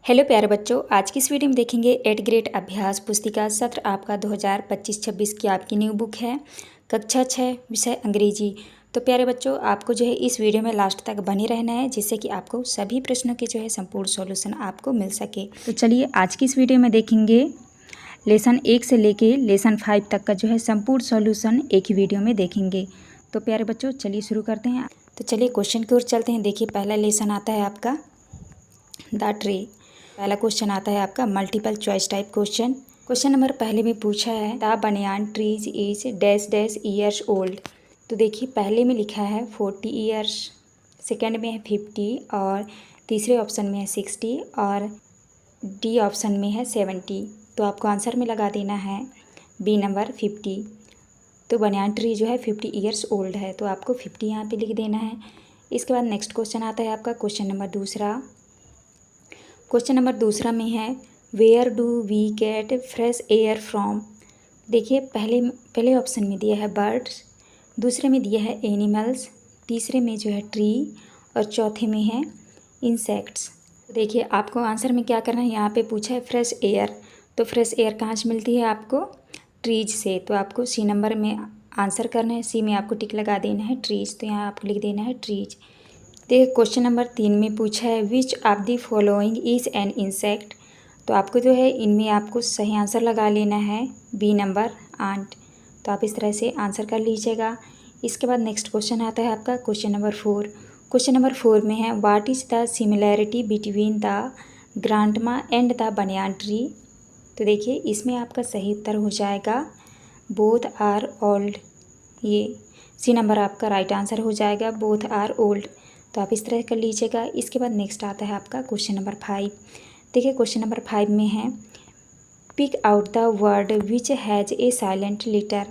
Hello प्यारे बच्चों, आज की इस वीडियो में देखेंगे 8th ग्रेड अभ्यास पुस्तिका सत्र आपका 2025-26 की आपकी न्यू बुक है कक्षा 6 विषय अंग्रेजी। तो प्यारे बच्चों, आपको जो है इस वीडियो में लास्ट तक बने रहना है जिससे कि आपको सभी प्रश्नों के जो है संपूर्ण सॉल्यूशन आपको मिल सके। तो चलिए आज की इस वीडियो में देखेंगे लेसन 1 से लेके लेसन 5 तक का जो है संपूर्ण सॉल्यूशन एक ही वीडियो में देखेंगे। तो प्यारे बच्चों चलिए शुरू करते हैं। तो चलिए क्वेश्चन की ओर चलते हैं। देखिए पहला लेसन आता है आपका द ट्री। पहला क्वेश्चन आता है आपका multiple choice type question. Question number पहले में पूछा है द बनियान trees is dash dash years old. तो देखिए पहले में लिखा है 40 ईयर्स, सेकंड में है 50 और तीसरे ऑप्शन में है 60 और डी ऑप्शन में है 70। तो आपको आंसर में लगा देना है बी नंबर 50। तो बनियान ट्री जो है 50 ईयर्स ओल्ड है, तो आपको 50 यहाँ पे लिख देना है। इसके बाद नेक्स्ट क्वेश्चन आता है आपका क्वेश्चन नंबर दूसरा। क्वेश्चन नंबर दूसरा में है where do we get fresh air from. देखिए पहले ऑप्शन में दिया है बर्ड्स, दूसरे में दिया है एनिमल्स, तीसरे में जो है ट्री और चौथे में है इंसेक्ट्स। देखिए आपको आंसर में क्या करना है, यहाँ पे पूछा है फ्रेश एयर। तो फ्रेश एयर कहाँ से मिलती है आपको? ट्रीज से। तो आपको सी नंबर में आंसर करना है, सी में आपको टिक लगा देना है ट्रीज। तो यहाँ आपको लिख देना है ट्रीज। देखिए क्वेश्चन नंबर 3 में पूछा है which of the following is an insect. तो आपको जो है इनमें आपको सही आंसर लगा लेना है बी नंबर आंट। तो आप इस तरह से आंसर कर लीजिएगा। इसके बाद नेक्स्ट क्वेश्चन आता है आपका क्वेश्चन नंबर 4। क्वेश्चन नंबर 4 में है what is the similarity between the grandma and the banyan tree. तो देखिए इसमें आपका सही उत्तर हो जाएगा बोथ आर ओल्ड। ये सी नंबर आपका राइट आंसर हो जाएगा, बोथ आर ओल्ड। तो आप इस तरह कर लीजिएगा। इसके बाद नेक्स्ट आता है आपका क्वेश्चन नंबर 5। देखिए क्वेश्चन नंबर 5 में है pick out the word which has a silent letter.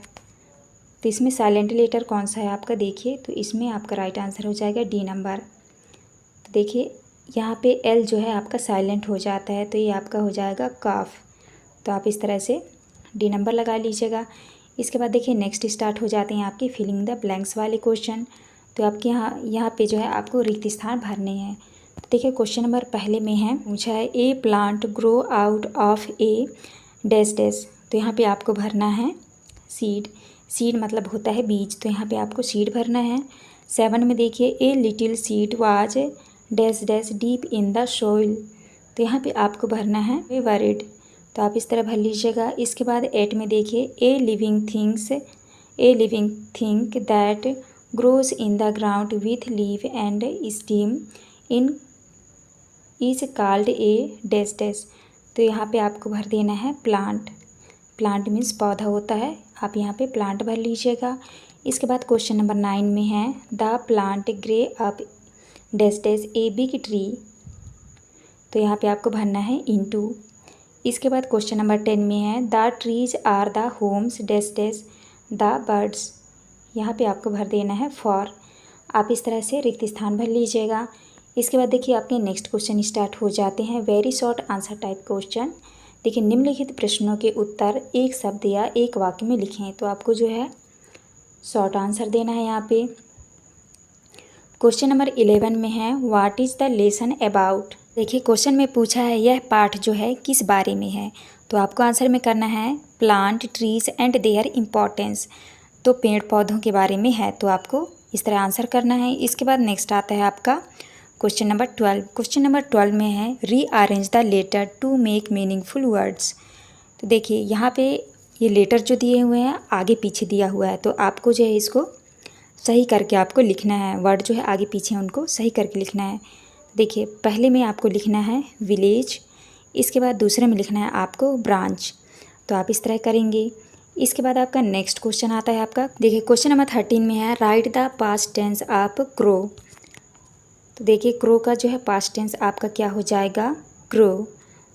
तो इसमें साइलेंट लेटर कौन सा है आपका? देखिए तो इसमें आपका राइट आंसर हो जाएगा डी नंबर। तो देखिए यहाँ पे एल जो है आपका साइलेंट हो जाता है, तो ये आपका हो जाएगा काफ। तो आप इस तरह से डी नंबर लगा लीजिएगा। इसके बाद देखिए नेक्स्ट स्टार्ट हो जाते हैं आपके फिलिंग द ब्लैंक्स वाले क्वेश्चन। तो आपके यहाँ पे जो है आपको रिक्त स्थान भरने हैं। तो देखिए क्वेश्चन नंबर पहले में है पूछा है a plant grow out of a dash dash. तो यहाँ पे आपको भरना है सीड। सीड मतलब होता है बीज, तो यहाँ पे आपको सीड भरना है। 7 में देखिए ए little seed was dash dash deep in the soil. तो यहाँ पे आपको भरना है वेरिड। तो आप इस तरह भर लीजिएगा। इसके बाद 8 में देखिए a living thing that grows in the ground with leaf and stem in is called a dash dash। तो यहाँ पे आपको भर देना है प्लांट। प्लांट मीन्स पौधा होता है, आप यहाँ पे प्लांट भर लीजिएगा। इसके बाद क्वेश्चन नंबर 9 में है the plant grey up dash dash a big tree. तो यहाँ पे आपको भरना है इनटू। इसके बाद क्वेश्चन नंबर 10 में है the trees are the homes dash dash the birds. यहाँ पे आपको भर देना है फॉर। आप इस तरह से रिक्त स्थान भर लीजिएगा। इसके बाद देखिए आपके नेक्स्ट क्वेश्चन स्टार्ट हो जाते हैं very short answer type question. देखिए निम्नलिखित प्रश्नों के उत्तर एक शब्द या एक वाक्य में लिखें। तो आपको जो है शॉर्ट आंसर देना है यहाँ पे। क्वेश्चन नंबर 11 में है what is the lesson about. देखिए क्वेश्चन में पूछा है यह पाठ जो है किस बारे में है। तो आपको आंसर में करना है plant trees and there importance. तो पेड़ पौधों के बारे में है, तो आपको इस तरह आंसर करना है। इसके बाद नेक्स्ट आता है आपका क्वेश्चन नंबर 12। क्वेश्चन नंबर 12 में है rearrange the letter to make meaningful words. तो देखिए यहाँ पे ये लेटर जो दिए हुए हैं आगे पीछे दिया हुआ है, तो आपको जो है इसको सही करके आपको लिखना है। वर्ड जो है आगे पीछे उनको सही करके लिखना है। देखिए पहले में आपको लिखना है विलेज, इसके बाद दूसरे में लिखना है आपको ब्रांच। तो आप इस तरह करेंगे। इसके बाद आपका नेक्स्ट क्वेश्चन आता है आपका देखिए क्वेश्चन नंबर 13 में है write the past tense of crow. तो देखिए क्रो का जो है पास्ट टेंस आपका क्या हो जाएगा? क्रो।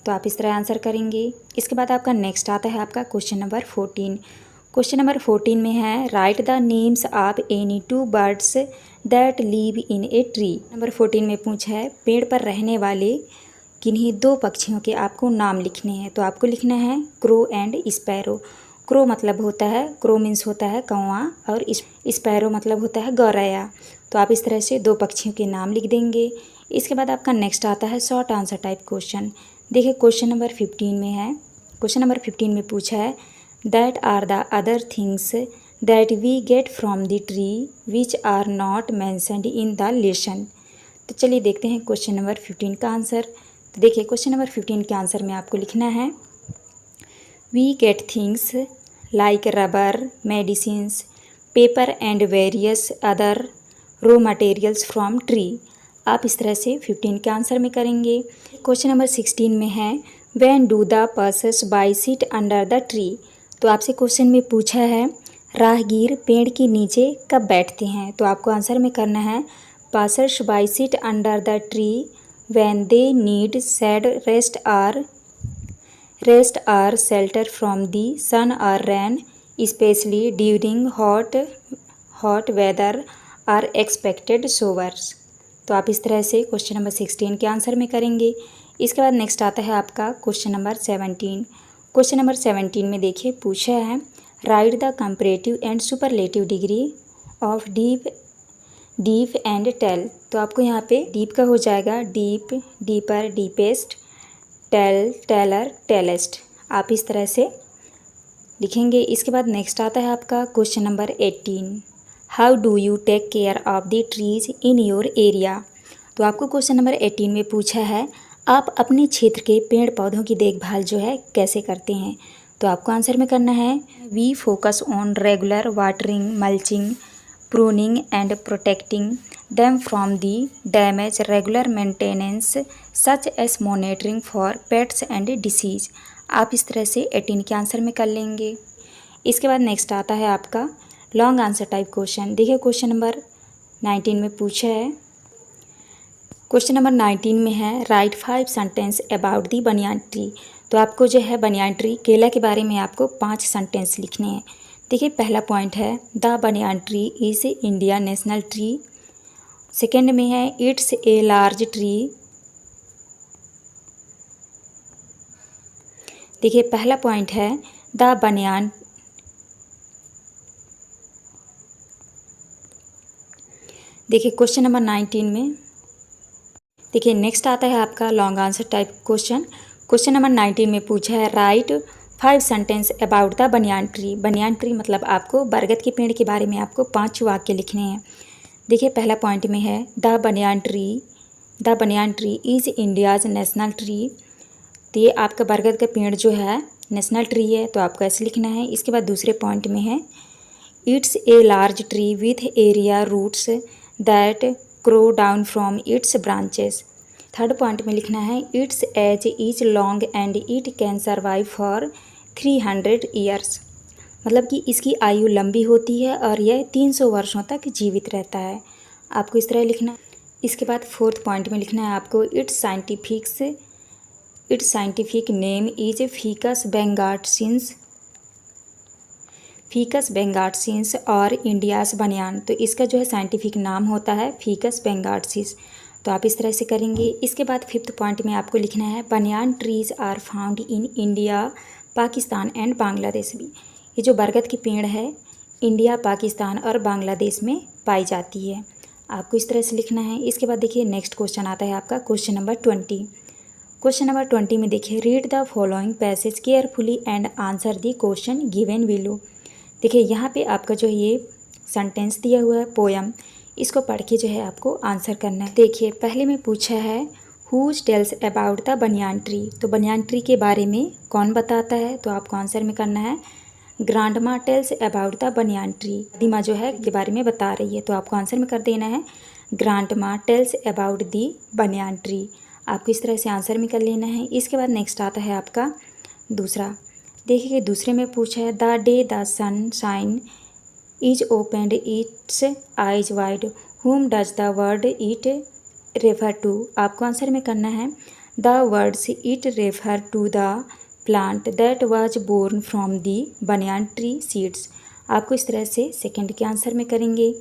तो आप इस तरह आंसर करेंगे। इसके बाद आपका नेक्स्ट आता है आपका क्वेश्चन नंबर 14। क्वेश्चन नंबर 14 में है write the names of any 2 birds that live in a tree. Number 14 में पूछा है पेड़ पर रहने वाले किन्हीं 2 पक्षियों के आपको नाम लिखने हैं। तो आपको लिखना है क्रो एंड स्पैरो। क्रो मतलब होता है, क्रो मीन्स होता है कौवा और स्पैरो मतलब होता है गौरैया। तो आप इस तरह से 2 पक्षियों के नाम लिख देंगे। इसके बाद आपका नेक्स्ट आता है शॉर्ट आंसर टाइप क्वेश्चन। देखिए क्वेश्चन नंबर 15 में है। क्वेश्चन नंबर 15 में पूछा है that are the other things that we get from the tree which are not mentioned in the lesson. तो चलिए देखते हैं क्वेश्चन नंबर 15 का आंसर। तो देखिए क्वेश्चन नंबर 15 के आंसर में आपको लिखना है we get things like rubber, medicines, paper and various other raw materials from tree. आप इस तरह से 15 के आंसर में करेंगे। क्वेश्चन नंबर 16 में है when do the passers by sit under the tree. तो आपसे क्वेश्चन में पूछा है राहगीर पेड़ के नीचे कब बैठते हैं। तो आपको आंसर में करना है passers by sit under the tree when they need shade rest or shelter from the sun और rain specially during hot weather or expected showers. तो आप इस तरह से क्वेश्चन नंबर 16 के आंसर में करेंगे। इसके बाद नेक्स्ट आता है आपका क्वेश्चन नंबर 17। क्वेश्चन नंबर 17 में देखिए पूछा है write the comparative and superlative degree of deep and tall. तो आपको यहाँ पे डीप का हो जाएगा deep, deeper, deepest, tall, taller, tallest. आप इस तरह से लिखेंगे। इसके बाद नेक्स्ट आता है आपका question number 18 how do you take care of the trees in your area. तो आपको क्वेश्चन नंबर 18 में पूछा है आप अपने क्षेत्र के पेड़ पौधों की देखभाल जो है कैसे करते हैं। तो आपको आंसर में करना है we focus on regular watering, mulching, pruning and protecting them from the damage, regular maintenance such as monitoring for pests and disease। आप इस तरह से 18 के आंसर में कर लेंगे। इसके बाद नेक्स्ट आता है आपका लॉन्ग आंसर टाइप क्वेश्चन। देखिए क्वेश्चन नंबर 19 में पूछा है क्वेश्चन नंबर 19 में है right 5 sentence about the banyan tree. तो आपको जो है बनियान ट्री केला के बारे में आपको 5 सेंटेंस लिखने हैं। देखिए पहला पॉइंट है the banyan tree is India national tree. Second में है इट्स ए लार्ज ट्री। देखिए पहला पॉइंट है द बनियान देखिए क्वेश्चन नंबर 19 में देखिए नेक्स्ट आता है आपका long answer type question. Question number 19 में पूछा है right 5 sentence about the banyan tree. Banyan tree मतलब आपको बरगद के पेड़ के बारे में आपको 5 वाक्य लिखने हैं। देखिए पहला पॉइंट में है the banyan tree is India's national tree. तो ये आपका बरगद का पेड़ जो है नेशनल ट्री है, तो आपको ऐसे लिखना है। इसके बाद दूसरे पॉइंट में है it's a large tree with aerial roots that grow down from its branches. Third point में लिखना है its age is long and it can survive for 300 years. मतलब कि इसकी आयु लंबी होती है और यह 300 वर्षों तक जीवित रहता है। आपको इस तरह लिखना है। इसके बाद फोर्थ पॉइंट में लिखना है आपको its scientific name is Ficus benghalensis और इंडियाज़ बनियान। तो इसका जो है साइंटिफिक नाम होता है फीकस बेंगार्सिस। तो आप इस तरह से करेंगे। इसके बाद फिफ्थ पॉइंट में आपको लिखना है banyan trees are found in India, Pakistan and Bangladesh भी। ये जो बरगद की पेड़ है इंडिया, पाकिस्तान और बांग्लादेश में पाई जाती है। आपको इस तरह से लिखना है। इसके बाद देखिए नेक्स्ट क्वेश्चन आता है आपका क्वेश्चन नंबर 20। क्वेश्चन नंबर 20 में देखिए read the following passage carefully and answer the question given below. देखिए यहाँ पे आपका जो ये सेंटेंस दिया हुआ है पोयम, इसको पढ़ के जो है आपको आंसर करना है। देखिए पहले में पूछा है whose tells about the banyan tree. तो बनियान ट्री के बारे में कौन बताता है। तो आपको आंसर में करना है grandma tells about the banyan tree. दादीमाँ जो है के बारे में बता रही है। तो आपको आंसर में कर देना है grandma tells about the banyan tree. आपको इस तरह से आंसर में कर लेना है। इसके बाद नेक्स्ट आता है आपका दूसरा। देखिए दूसरे में पूछा है the day the sun shine is opened its eyes wide whom does the word it refer to. आपको आंसर में करना है the words it refer to the plant that was born from the banyan tree seeds. आपको इस तरह से second के answer में करेंगे।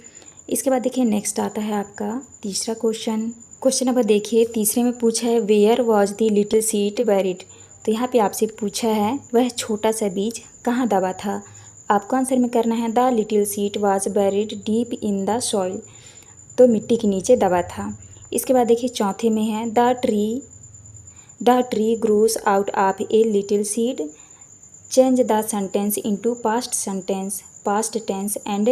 इसके बाद देखिए नेक्स्ट आता है आपका तीसरा क्वेश्चन। क्वेश्चन नंबर देखिए तीसरे में पूछा है where was the little seed buried. तो यहाँ पे आपसे पूछा है वह छोटा सा बीज कहाँ दबा था। आपको आंसर में करना है the little seed was buried deep in the soil. तो मिट्टी के नीचे दबा था। इसके बाद देखिए चौथे में है the tree grows out of a little seed, change the sentence into past tense and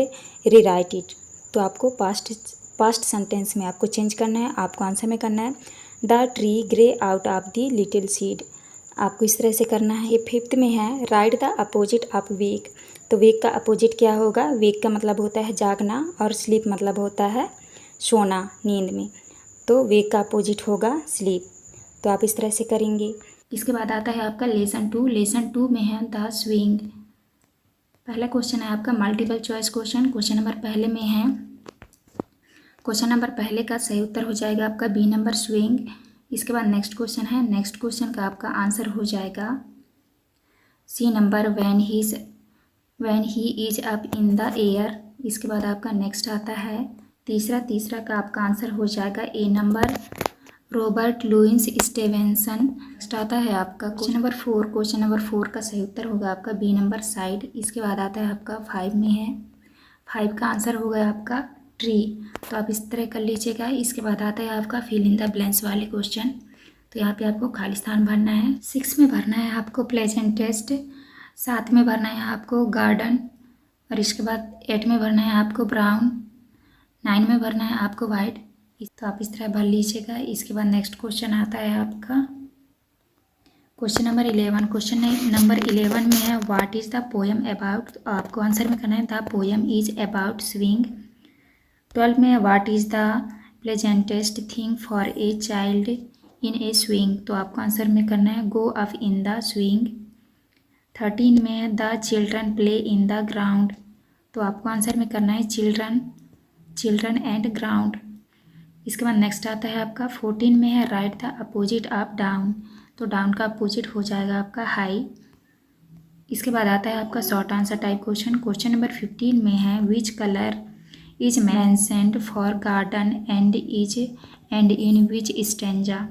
rewrite it. तो आपको पास्ट सेंटेंस में आपको चेंज करना है, आपको आंसर में करना है the tree grey out of the little seed. आपको इस तरह से करना है। ये फिफ्थ में है write the opposite of weak. तो वीक का अपोजिट क्या होगा? वीक का मतलब होता है जागना और स्लीप मतलब होता है सोना, नींद में। तो वीक का अपोजिट होगा स्लीप। तो आप इस तरह से करेंगे। इसके बाद आता है आपका लेसन 2। लेसन 2 में है द स्विंग। पहला क्वेश्चन है आपका multiple choice question. Question number पहले का सही उत्तर हो जाएगा आपका बी नंबर स्विंग। इसके बाद नेक्स्ट क्वेश्चन है, नेक्स्ट क्वेश्चन का आपका आंसर हो जाएगा C number when he is up in the air. इसके बाद आपका नेक्स्ट आता है तीसरा का आपका आंसर हो जाएगा A number Robert Louis Stevenson. Next आता है आपका क्वेश्चन नंबर 4 का सही उत्तर होगा आपका बी नंबर साइड। इसके बाद आता है आपका 5 में है, 5 का आंसर होगा आपका ट्री। तो आप इस तरह कर लीजिएगा। इसके बाद आता है आपका फिल इन द ब्लैंक्स वाले क्वेश्चन। तो यहाँ पे आपको खाली स्थान भरना है। 6 में भरना है आपको प्लेजेंटेस्ट, 7 में भरना है आपको गार्डन, और इसके बाद 8 में भरना है आपको ब्राउन, 9 में भरना है आपको वाइट। तो आप इस तरह भर लीजिएगा। इसके बाद नेक्स्ट क्वेश्चन आता है आपका क्वेश्चन नंबर 11। क्वेश्चन नंबर 11 में है what is the poem about. तो आपको आंसर में करना है the poem is about swing. 12 में है what is the pleasantest thing for a child in a swing. तो आपको आंसर में करना है go up in the swing. 13 में है the children play in the ground. तो आपको आंसर में करना है चिल्ड्रन एंड ग्राउंड। इसके बाद नेक्स्ट आता है आपका 14 में है write the opposite of down. तो डाउन का अपोजिट हो जाएगा आपका हाई। इसके बाद आता है आपका short answer type question. Question number 15 में है which colour is mentioned for garden and in which stanza.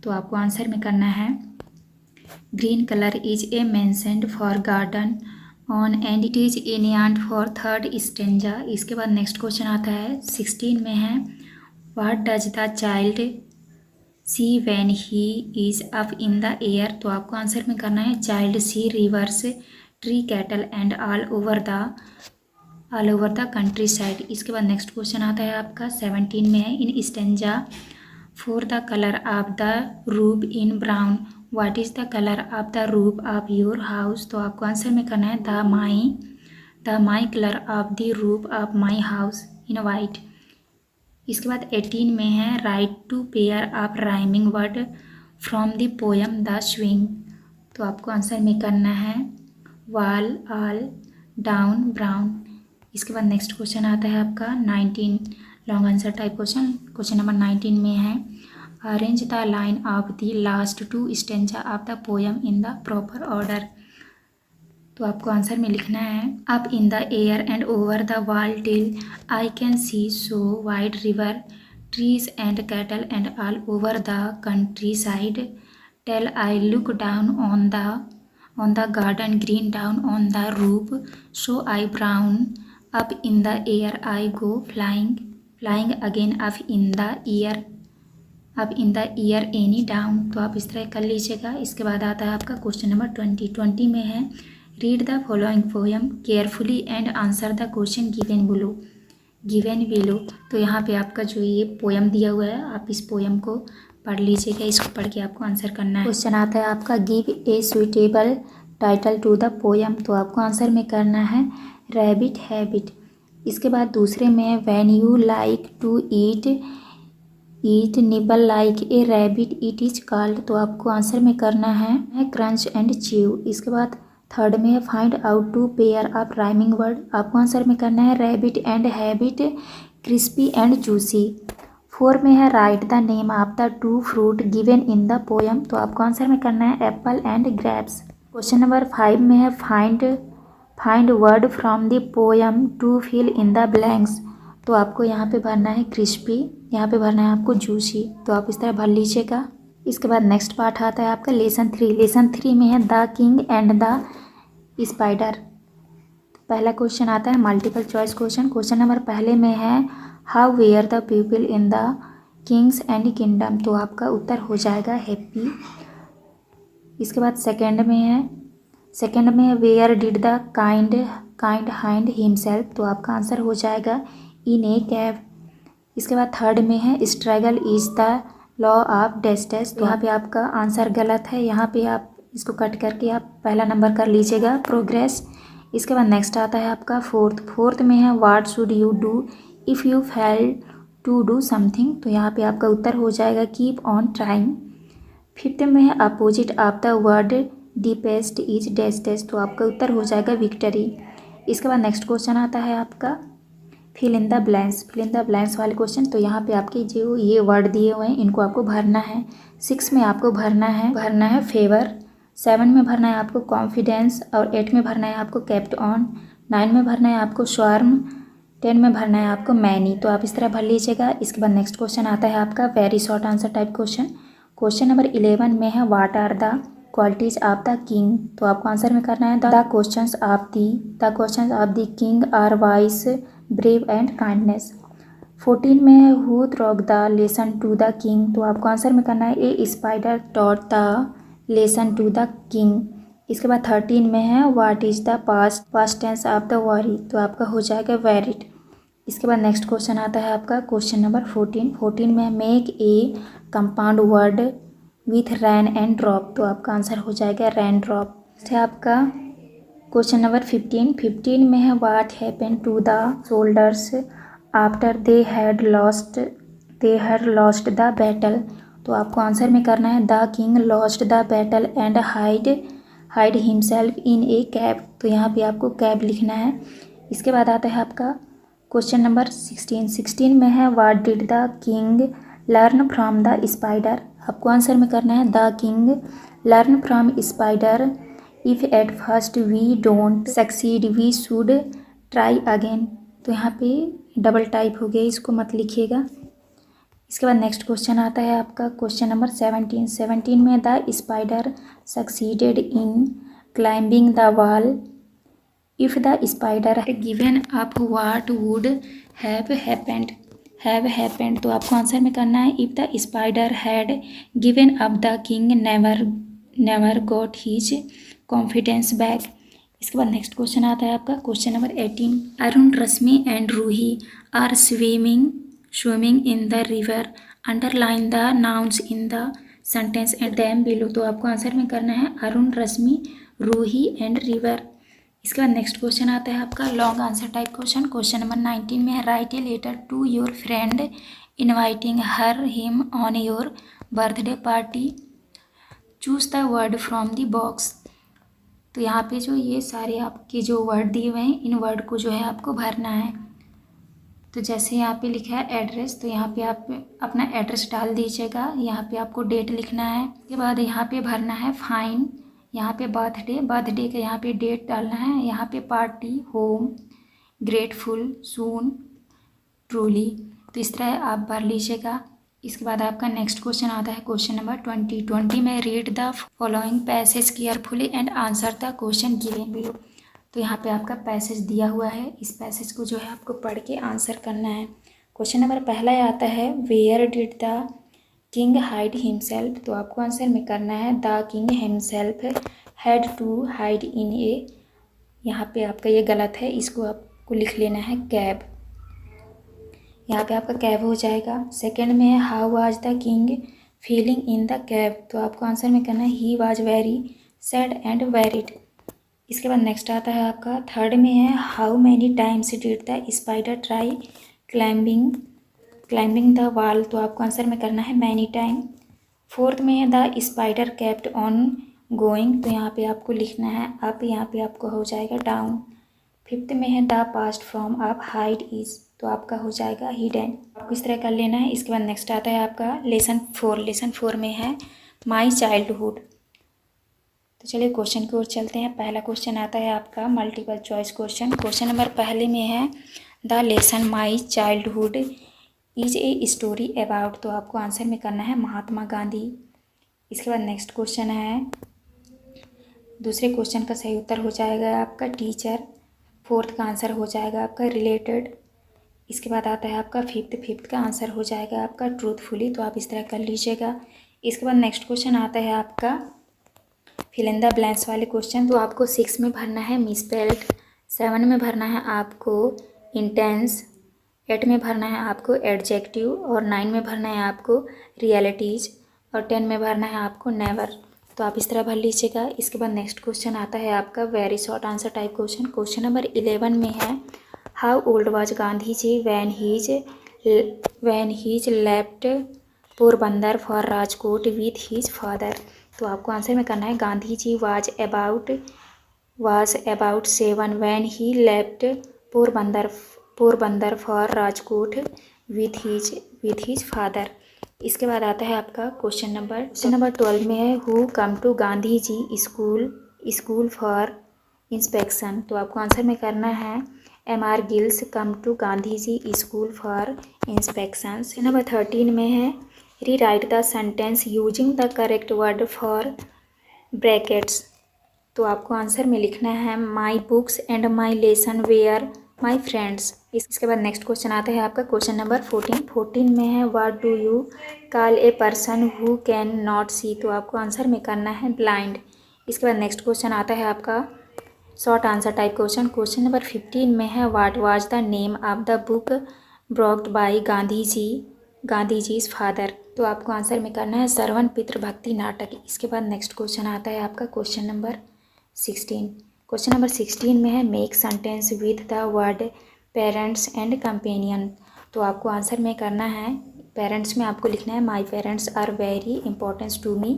तो आपको आंसर में करना है green colour is a mentioned for garden on and it is इनियंट फॉर थर्ड स्टेंजा। इसके बाद नेक्स्ट क्वेश्चन आता है 16 में है what does the child see when he is up in the air. तो आपको आंसर में करना है child see rivers tree cattle and all over the countryside. इसके बाद नेक्स्ट क्वेश्चन आता है आपका 17 में है in stanza for the colour of the roof in brown what is the colour of the roof of your house. तो आपको answer में करना है the my colour of the roof of my house in white. इसके बाद 18 में है write two pair of rhyming word from the poem the swing. तो आपको आंसर में करना है वॉल ऑल डाउन ब्राउन। इसके बाद नेक्स्ट क्वेश्चन आता है आपका 19 long answer type question. Question number 19 में है arrange the line of the last 2 stanza of the poem in the proper order. तो आपको आंसर में लिखना है up in the air and over the wall till I can see so wide river trees and cattle and all over the countryside till I look down on the garden green down on the roof so I brown up in the air I go flying again up in the year any down. तो आप इस तरह कर लीजिएगा। इसके बाद आता है आपका क्वेश्चन नंबर 20 में है read the following poem carefully and answer the question given below. तो यहाँ पे आपका जो ये पोएम दिया हुआ है आप इस पोएम को पढ़ लीजिएगा। इसको पढ़ के आपको आंसर करना है। क्वेश्चन आता है आपका give a suitable title to the poem. तो आपको आंसर में करना है रैबिट हैबिट। इसके बाद दूसरे में when you like to eat nibble like a rabbit it is called. तो आपको आंसर में करना है क्रंच एंड च्यू। इसके बाद थर्ड में है find out 2 pair of rhyming word. आपको आंसर में करना है rabbit and habit crispy and juicy. 4 में है write the name of the 2 fruit given in the poem. तो आपको आंसर में करना है apple and grapes. Question number 5 में है find word from the poem to fill in the blanks. तो आपको यहाँ पे भरना है क्रिस्पी, यहाँ पे भरना है आपको जूसी। तो आप इस तरह भर लीजिएगा। इसके बाद नेक्स्ट पार्ट आता है आपका लेसन 3 में है the king and the spider. पहला क्वेश्चन आता है multiple choice question. Question number पहले में है how were the people kings and kingdom, तो आपका उत्तर हो जाएगा हैप्पी। इसके बाद सेकंड में है where did the king hide himself, तो आपका आंसर हो जाएगा इन ए कैव। इसके बाद थर्ड में है struggle is the law of destiny, तो यहाँ पे आपका आंसर गलत है। यहाँ पे आप इसको कट करके आप पहला नंबर कर लीजिएगा प्रोग्रेस। इसके बाद नेक्स्ट आता है आपका फोर्थ में है what should you do if you fail to do something, तो यहाँ पे आपका उत्तर हो जाएगा कीप ऑन ट्राइंग। फिफ्थ में है opposite of the word deepest is डेस्टेस, तो आपका उत्तर हो जाएगा विक्ट्री। इसके बाद नेक्स्ट क्वेश्चन आता है आपका फिल इन द ब्लैंक्स वाले क्वेश्चन। तो यहाँ पे आपके जो ये वर्ड दिए हुए हैं इनको आपको भरना है। 6 में आपको भरना है फेवर, 7 में भरना है आपको कॉन्फिडेंस, और 8 में भरना है आपको केप्ट ऑन, 9 में भरना है आपको स्वार्म, 10 में भरना है आपको मैनी। तो आप इस तरह भर लीजिएगा। इसके बाद नेक्स्ट क्वेश्चन आता है आपका very short answer type question number 11 में है what are the qualities of the king, तो आपको आंसर में करना है the questions of the king are wise, brave and kindness. 14 में है हु थ्रोग the lesson to the king, तो आपको आंसर में करना है a spider taught the lesson to the king. इसके बाद 13 में है what is the past tense of the worry, तो आपका हो जाएगा वेरिड। इसके बाद नेक्स्ट क्वेश्चन आता है आपका क्वेश्चन नंबर 14 में make a compound word with rain and drop, तो आपका आंसर हो जाएगा रैन ड्रॉप। है आपका क्वेश्चन नंबर 15 में है what happen to the soldiers after they had lost the battle, तो आपको आंसर में करना है the king lost the battle and hide himself in a cave, तो यहाँ पे आपको कैब लिखना है। इसके बाद आता है आपका क्वेश्चन नंबर 16 में है what did the king learn from the spider, आपको आंसर में करना है the king learn from spider if at first we don't succeed we should try again, तो यहाँ पे डबल टाइप हो गया, इसको मत लिखिएगा। इसके बाद नेक्स्ट क्वेश्चन आता है आपका क्वेश्चन नंबर 17 में the spider succeeded in climbing the wall if the spider had given up what would have happened, तो आपको आंसर में करना है if the spider had given up the king never got his confidence back. इसके बाद next question आता है आपका question number 18 Arun Rashmi and Ruhi are swimming in the river, underline the nouns in the sentence and them below, तो आपको answer में करना है अरुण रश्मि रूही एंड रिवर। इसके बाद नेक्स्ट क्वेश्चन आता है आपका long answer type question number 19 में है write a letter to your friend inviting her him on your birthday party, choose the word from the box, तो यहाँ पे जो ये सारे आपके जो वर्ड दिए हुए हैं इन वर्ड को जो है आपको भरना है। तो जैसे यहाँ पे लिखा है एड्रेस, तो यहाँ पे आप अपना एड्रेस डाल दीजिएगा। यहाँ पे आपको डेट लिखना है। उसके बाद यहाँ पे भरना है फाइन, यहाँ पे बर्थडे का यहाँ पे डेट डालना है। यहाँ पे पार्टी, होम, ग्रेटफुल, सून, ट्रूली, तो इस तरह आप भर लीजिएगा। इसके बाद आपका नेक्स्ट क्वेश्चन आता है क्वेश्चन नंबर 20 में read the following passage carefully and answer the question given below, तो यहाँ पे आपका पैसेज दिया हुआ है। इस पैसेज को जो है आपको पढ़ के आंसर करना है। क्वेश्चन नंबर पहला आता है where did the king hide himself, तो आपको आंसर में करना है the king himself had to hide in a, यहाँ पे आपका ये गलत है, इसको आपको लिख लेना है कैब, यहाँ पे आपका कैब हो जाएगा। सेकंड में है how was the king feeling in the cab, तो आपको आंसर में करना है he was very sad and varied. इसके बाद नेक्स्ट आता है आपका थर्ड में है how many times did the spider try climbing the wall, तो आपको आंसर में करना है मैनी टाइम। फोर्थ में है the spider kept on going, तो यहाँ पे आपको लिखना है अप, यहाँ पे आपको हो जाएगा डाउन। फिफ्थ में है the past form of hide is, तो आपका हो जाएगा हिडन, आपको इस तरह कर लेना है। इसके बाद नेक्स्ट आता है आपका लेसन 4 में है माई चाइल्डहुड। तो चलिए क्वेश्चन की ओर चलते हैं। पहला क्वेश्चन आता है आपका मल्टीपल चॉइस क्वेश्चन नंबर पहले में है the lesson my childhood is a story about, तो आपको आंसर में करना है महात्मा गांधी। इसके बाद नेक्स्ट क्वेश्चन है, दूसरे क्वेश्चन का सही उत्तर हो जाएगा आपका टीचर। फोर्थ का आंसर हो जाएगा आपका रिलेटेड। इसके बाद आता है आपका फिफ्थ का आंसर हो जाएगा आपका ट्रूथफुली, तो आप इस तरह कर लीजिएगा। इसके बाद नेक्स्ट क्वेश्चन आता है आपका फिल इन द ब्लैंक्स वाले क्वेश्चन। तो आपको 6 में भरना है मिसस्पेल्ड, 7 में भरना है आपको इंटेंस, 8 में भरना है आपको एडजेक्टिव, और 9 में भरना है आपको रियलिटीज़, और 10 में भरना है आपको नेवर। तो आप इस तरह भर लीजिएगा। इसके बाद नेक्स्ट क्वेश्चन आता है आपका very short answer type question. Question number 11 में है how old was Gandhi ji when his left Porbandar for Rajkot with his father. तो आपको आंसर में करना है Gandhi ji was about 7 when he left Porbandar for Rajkot with his father. इसके बाद आता है आपका क्वेश्चन नंबर 12 में है who come to Gandhi ji school for inspection. तो आपको आंसर में करना है MR Giles come to Gandhi ji school for inspection. Number 13 में है rewrite the sentence using the correct word for brackets. तो आपको आंसर में लिखना है my books and my lesson were my friends. इसके बाद नेक्स्ट क्वेश्चन आता है आपका क्वेश्चन नंबर 14 में है what do you call a person who can not see. तो आपको आंसर में करना है ब्लाइंड। इसके बाद नेक्स्ट क्वेश्चन आता है आपका short answer type question. Question number 15 में है what was the name of the book brought by Gandhi ji's father. तो आपको आंसर में करना है श्रवण पितृभक्ति नाटक। इसके बाद नेक्स्ट क्वेश्चन आता है आपका क्वेश्चन नंबर 16 में है make sentence with the word parents and companion. तो आपको आंसर में करना है पेरेंट्स में आपको लिखना है my parents are very important to me.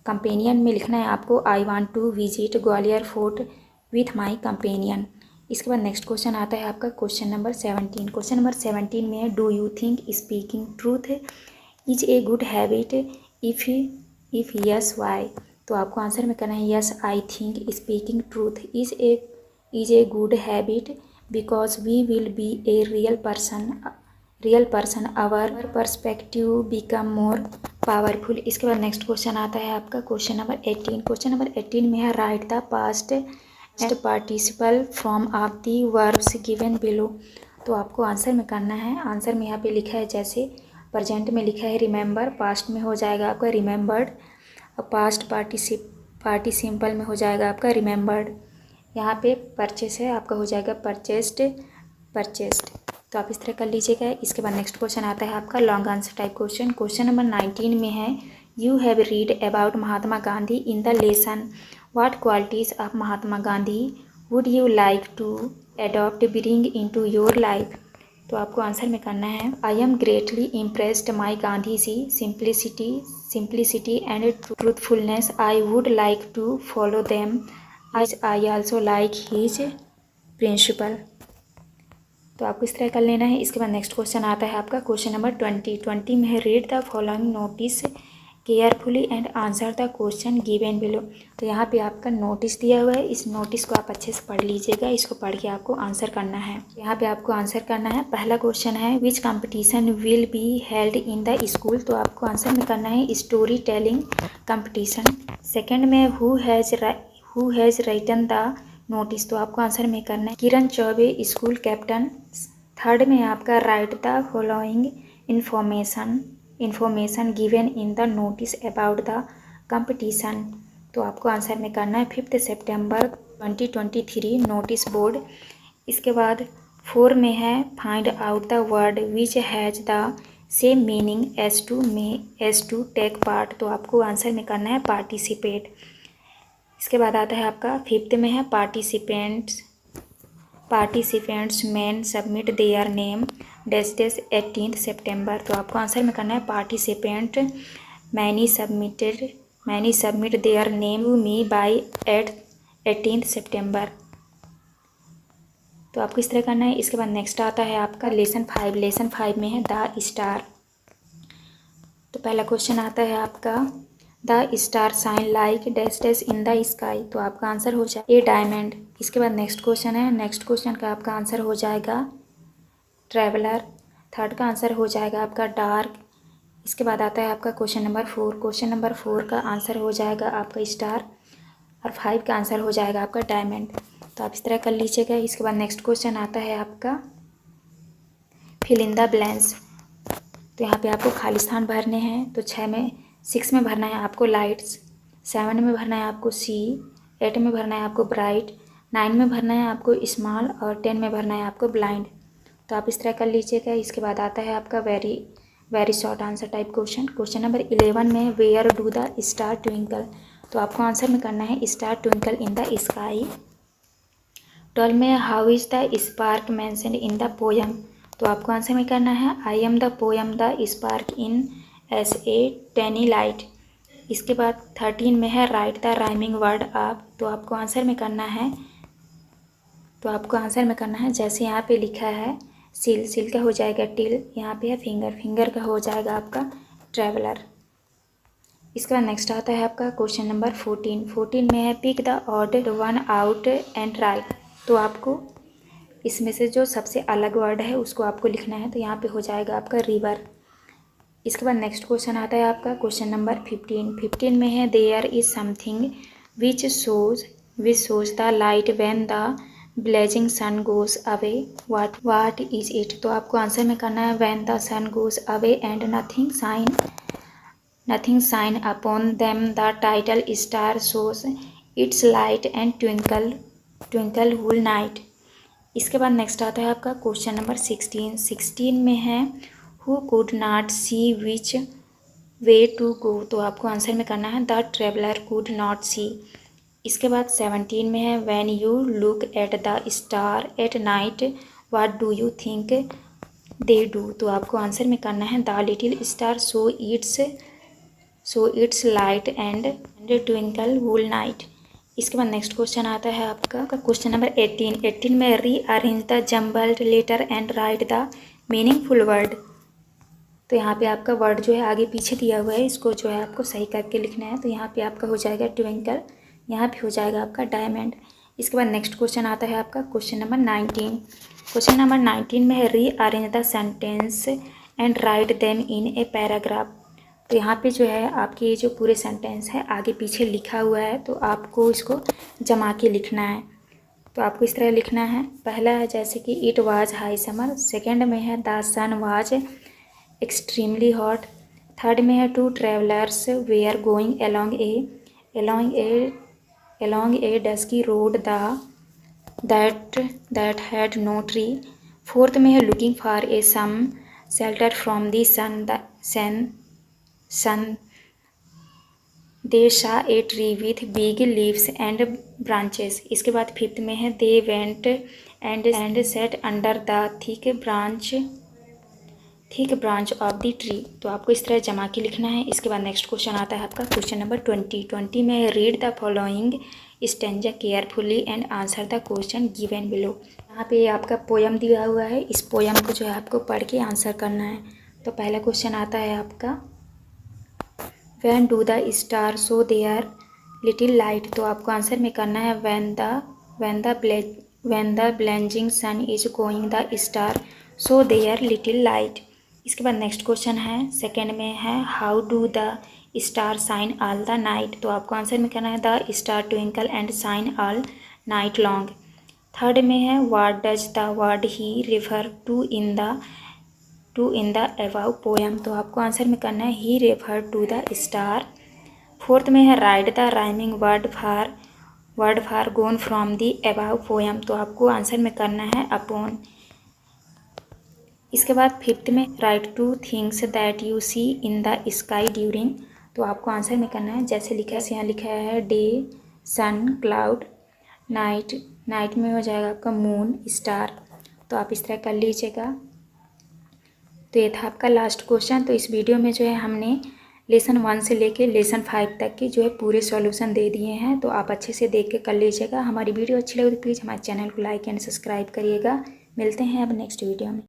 Companion में लिखना है आपको I want to visit Gwalior fort with my companion. इसके बाद नेक्स्ट क्वेश्चन आता है आपका क्वेश्चन नंबर 17। क्वेश्चन नंबर 17 में है do you think speaking truth is a good habit if yes why. तो आपको आंसर में करना है yes I think speaking truth is a good habit because we will be a real person our perspective become more powerful. इसके बाद next question आता है आपका क्वेश्चन नंबर 18। क्वेश्चन नंबर 18 में है write the past participle from of the verbs given below. तो आपको answer में करना है आंसर में यहाँ पे लिखा है जैसे प्रेजेंट में लिखा है रिमेंबर, पास्ट में हो जाएगा आपका रिमेंबर्ड, और पास्ट पार्टिसिपल में हो जाएगा आपका रिमेंबर्ड। यहाँ पे परचेस है आपका हो जाएगा परचेस्ड। तो आप इस तरह कर लीजिएगा। इसके बाद नेक्स्ट क्वेश्चन आता है आपका long answer type question. Question number 19 में है you have read about Mahatma Gandhi in the lesson what qualities of Mahatma Gandhi would you like to adopt bring into your life. तो आपको आंसर में करना है I am greatly impressed my Gandhi ji simplicity and truthfulness I would like to follow them as I also like his principle. तो आपको इस तरह कर लेना है। इसके बाद नेक्स्ट क्वेश्चन आता है आपका क्वेश्चन नंबर 20 में है read the following notice carefully and answer the question given below. तो यहाँ पे आपका नोटिस दिया हुआ है, इस नोटिस को आप अच्छे से पढ़ लीजिएगा। इसको पढ़ के आपको आंसर करना है। यहाँ पे आपको आंसर करना है। पहला क्वेश्चन है which competition will be held in the school. तो आपको आंसर में करना है स्टोरी टेलिंग कंपटीशन। सेकेंड में who has written the notice. तो आपको आंसर में करना है Kiran Choubey school captain. Third में आपका write the following information given in the notice about the competition. तो आपको आंसर में करना है 5 सितंबर 2023 नोटिस बोर्ड। इसके बाद 4 में है find out the word which has the same meaning as to take part. तो आपको आंसर में करना है पार्टिसिपेट। इसके बाद आता है आपका 5th में है participants man submit their name dash 18 सितंबर। तो आपको आंसर में करना है participant many submit their name to me by 18 सितंबर। तो आपको इस तरह करना है। इसके बाद नेक्स्ट आता है आपका लेसन 5 में है द स्टार। तो पहला क्वेश्चन आता है आपका the star shine like dash in the sky. तो आपका आंसर हो जाए ए डायमंड। इसके बाद नेक्स्ट क्वेश्चन है, नेक्स्ट क्वेश्चन का आपका आंसर हो जाएगा ट्रैवलर। थर्ड का आंसर हो जाएगा आपका डार्क। इसके बाद आता है आपका क्वेश्चन नंबर 4। क्वेश्चन नंबर 4 का आंसर हो जाएगा आपका स्टार, और 5 का आंसर हो जाएगा आपका डायमंड। तो आप इस तरह कर लीजिएगा। इसके बाद नेक्स्ट क्वेश्चन आता है आपका फिल इन द ब्लैंक्स। तो यहाँ पे आपको खाली स्थान भरने हैं। तो 6 में भरना है आपको लाइट्स, 7 में भरना है आपको सी, 8 में भरना है आपको ब्राइट, 9 में भरना है आपको स्मॉल और 10 में भरना है आपको ब्लाइंड। तो आप इस तरह कर लीजिएगा। इसके बाद आता है आपका very short answer type question. Question number 11 में where do the star twinkle. तो आपको आंसर में करना है star twinkle in the sky. 12 में how is the spark mentioned in the poem. तो आपको आंसर में करना है I am the poem the spark in as a tiny light. इसके बाद 13 में है राइट द राइमिंग वर्ड आप। तो आपको आंसर में करना है जैसे यहाँ पे लिखा है सिल का हो जाएगा टिल, यहाँ पे है फिंगर का हो जाएगा आपका ट्रैवलर। इसके बाद नेक्स्ट आता है आपका क्वेश्चन नंबर 14 में है pick the odd one out and write. तो आपको इसमें से जो सबसे अलग वर्ड है उसको आपको लिखना है। तो यहाँ पे हो जाएगा आपका रिवर। इसके बाद नेक्स्ट क्वेश्चन आता है आपका क्वेश्चन नंबर 15 में है there is something which shows the light when the blazing sun goes away, what is it. तो आपको आंसर में करना है when the sun goes away and nothing shine upon them the title star shows its light and twinkle whole night. इसके बाद next आता है आपका क्वेश्चन नंबर 16 में है who could not see which way to go. तो आपको answer में करना है the traveller could not see. इसके बाद 17 में है when you look at the star at night what do you think they do. तो आपको आंसर में करना है the little star so its light and twinkle whole night. इसके बाद नेक्स्ट क्वेश्चन आता है आपका क्वेश्चन नंबर 18 में rearrange the jumbled letter and write the meaningful word. तो यहाँ पे आपका वर्ड जो है आगे पीछे दिया हुआ है, इसको जो है आपको सही करके लिखना है। तो यहाँ पे आपका हो जाएगा ट्विंकल, यहाँ पे हो जाएगा आपका डायमंड। इसके बाद नेक्स्ट क्वेश्चन आता है आपका क्वेश्चन नंबर 19। क्वेश्चन नंबर 19 में है rearrange the sentence and write them in a paragraph. तो यहाँ पे जो है आपके ये जो पूरे सेंटेंस है आगे पीछे लिखा हुआ है, तो आपको इसको जमा के लिखना है। तो आपको इस तरह लिखना है। पहला है जैसे कि it was high summer, second में है the sun was extremely hot, third में है two travellers were going along a dusky road that had no tree, fourth में है looking for a some shelter from the sun they saw a tree with big leaves and branches। इसके बाद fifth में है they went and sat under the thick branch of the tree। तो आपको इस तरह जमा के लिखना है। इसके बाद नेक्स्ट क्वेश्चन आता है आपका क्वेश्चन नंबर 20 में है read the following stanza carefully and answer the question given below. यहाँ पे आपका पोयम दिया हुआ है, इस पोयम को जो है आपको पढ़ के आंसर करना है। तो पहला क्वेश्चन आता है आपका when do the star show their little light. तो आपको आंसर में करना है when the blazing sun is going the star show their little light. इसके बाद नेक्स्ट क्वेश्चन है सेकेंड में है how do the star shine all the night. तो आपको आंसर में करना है the star twinkle and shine all night long. Third में है what does the word he refer to in the above poem. तो आपको आंसर में करना है he refer to the star. Fourth में है write the rhyming word for gone from the above poem. तो आपको आंसर में करना है अपॉन। इसके बाद फिफ्थ में write two things that you see in the sky during. तो आपको आंसर में करना है जैसे लिखा है, यहाँ लिखा है डे सन क्लाउड, नाइट में हो जाएगा आपका मून स्टार। तो आप इस तरह कर लीजिएगा। तो ये था आपका लास्ट क्वेश्चन। तो इस वीडियो में जो है हमने लेसन 1 से लेके लेसन 5 तक के जो है पूरे सॉल्यूशन दे दिए हैं। तो आप अच्छे से देख के कर लीजिएगा। हमारी वीडियो अच्छी लगे तो प्लीज़ हमारे चैनल को लाइक एंड सब्सक्राइब करिएगा। मिलते हैं अब नेक्स्ट वीडियो में।